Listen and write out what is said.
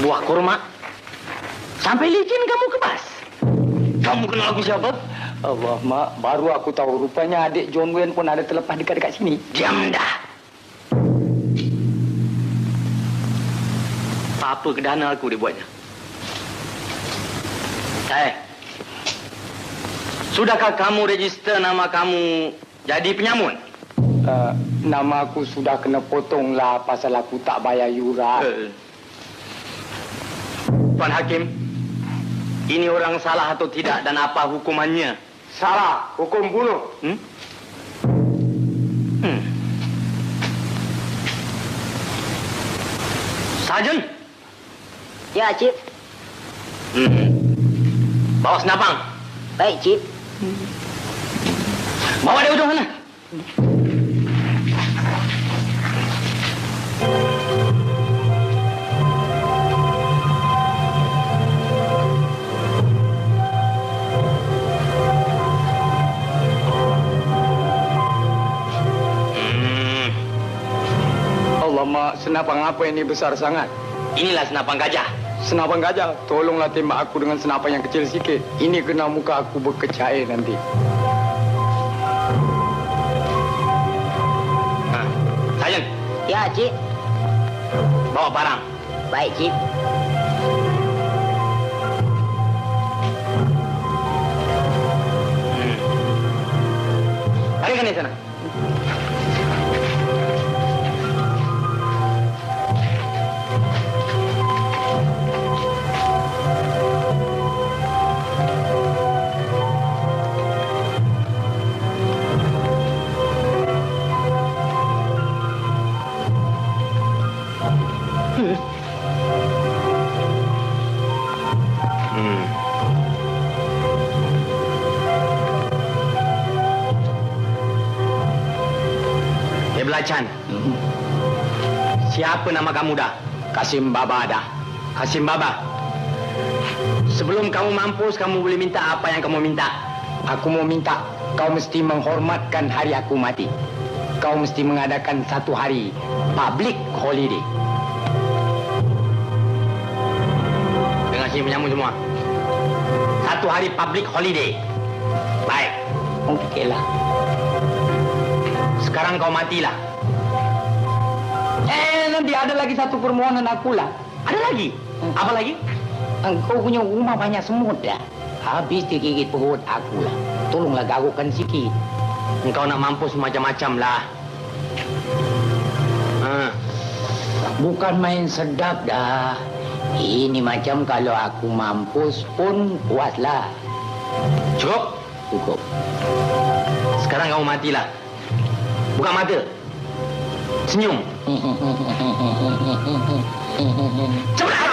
Buah kurma. Sampai licin kamu kebas. Kamu kenal aku siapa? Allah, Mak. Baru aku tahu. Rupanya adik John Wayne pun ada terlepas dekat-dekat sini. Diam dah. Apa kedana aku dia buatnya? Sudahkah kamu register nama kamu jadi penyamun? Nama aku sudah kena potong lah pasal aku tak bayar yuran. Tuan Hakim, ini orang salah atau tidak dan apa hukumannya? Salah, hukum bunuh. Sarjan? Ya, Cip. Bawa senapang. Baik, Cip. Bawa dia ujung sana. Allah, Mak. Senapang apa ini besar sangat? Inilah senapang gajah. Senapang gajah? Tolonglah tembak aku dengan senapang yang kecil sikit. Ini kena muka aku berkecah air nanti. Sarjan. Ya, Cip. Bawa barang. Baik, Cip. Balikan di sana. Belacan. Siapa nama kamu dah? Kasim Baba dah. Kasim Baba. Sebelum kamu mampus, kamu boleh minta apa yang kamu minta. Aku mau minta kau mesti menghormatkan hari aku mati. Kau mesti mengadakan satu hari public holiday. Dengar sini penyamun semua. Satu hari public holiday. Baik. Okeylah. Sekarang kau matilah. Nanti ada lagi satu permohonan aku lah. Ada lagi? Apa lagi? Engkau punya rumah banyak semut dah. Habis digigit perut aku lah. Tolonglah garukkan sikit. Engkau nak mampus macam-macam lah. Bukan main sedap dah. Ini macam kalau aku mampus pun puaslah. Cukup? Cukup. Sekarang kamu matilah. Buka mata. Senyum. Cepat.